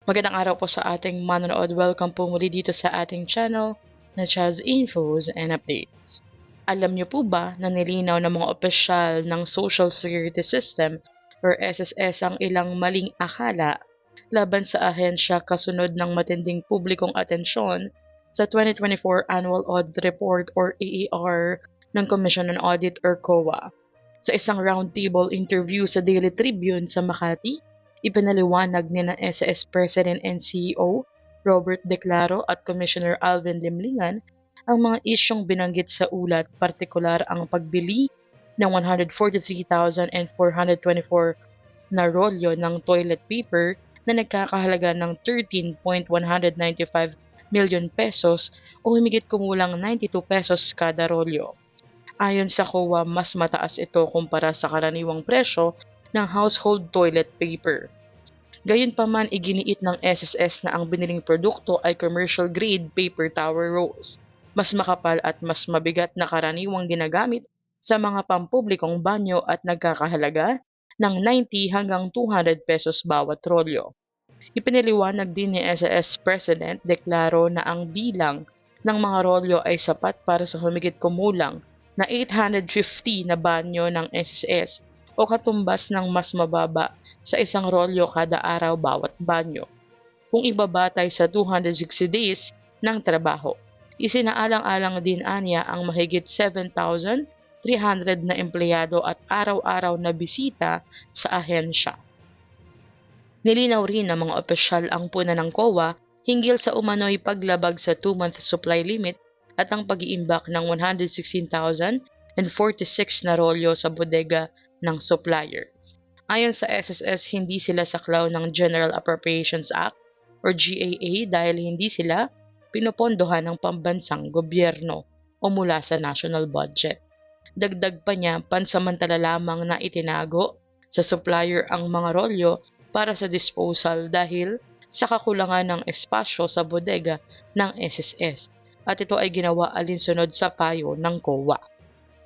Magandang araw po sa ating manonood. Welcome po muli dito sa ating channel na Chaz Infos and Updates. Alam niyo po ba na nilinaw ng mga opisyal ng Social Security System or SSS ang ilang maling akala laban sa ahensya kasunod ng matinding publikong atensyon sa 2024 Annual Audit Report or AAR ng Commission on Audit or COA. Sa isang roundtable interview sa Daily Tribune sa Makati, ipinaliwanag ni SS President and CEO Robert Declaro at Commissioner Alvin Limlingan ang mga isyong binanggit sa ulat, partikular ang pagbili ng 143,424 na rolyo ng toilet paper na nagkakahalaga ng 13.195 million pesos o humigit kumulang 92 pesos kada rolyo. Ayon sa COA, mas mataas ito kumpara sa karaniwang presyo ng household toilet paper. Gayunpaman, iginiit ng SSS na ang biniling produkto ay commercial grade paper towel rolls, mas makapal at mas mabigat na karaniwang ginagamit sa mga pampublikong banyo at nagkakahalaga ng 90 hanggang 200 pesos bawat rolyo. Ipinaliwanag din ni SSS President Declaro na ang bilang ng mga rolyo ay sapat para sa humigit kumulang na 850 na banyo ng SSS o katumbas ng mas mababa sa isang rolyo kada araw bawat banyo. Kung ibabatay sa 260 days ng trabaho, isinaalang-alang din aniya ang mahigit 7,300 na empleyado at araw-araw na bisita sa ahensya. Nilinaw rin ng mga opisyal ang puna ng COA hinggil sa umano'y paglabag sa 2-month supply limit at ang pag-iimbak ng 116,046 na rolyo sa bodega ng supplier. Ayon sa SSS, hindi sila saklaw ng General Appropriations Act or GAA dahil hindi sila pinopondohan ng pambansang gobyerno o mula sa national budget. Dagdag pa niya, pansamantala lamang na itinago sa supplier ang mga rolyo para sa disposal dahil sa kakulangan ng espasyo sa bodega ng SSS. At ito ay ginawa alinsunod sa payo ng COA.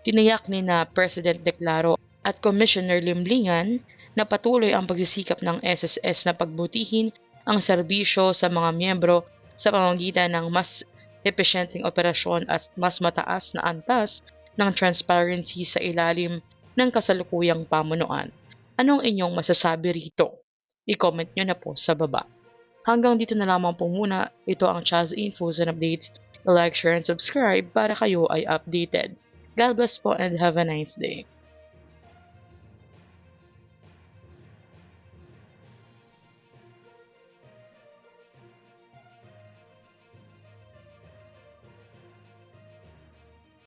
Tiniyak ni na President Declaro at Commissioner Limlingan na patuloy ang pagsisikap ng SSS na pagbutihin ang serbisyo sa mga miyembro sa pamamagitan ng mas epesyenteng operasyon at mas mataas na antas ng transparency sa ilalim ng kasalukuyang pamunuan. Anong inyong masasabi rito? I-comment nyo na po sa baba. Hanggang dito na lamang po muna. Ito ang Chaz Infos and Updates. Like, share, and subscribe para kayo ay updated. God bless po and have a nice day.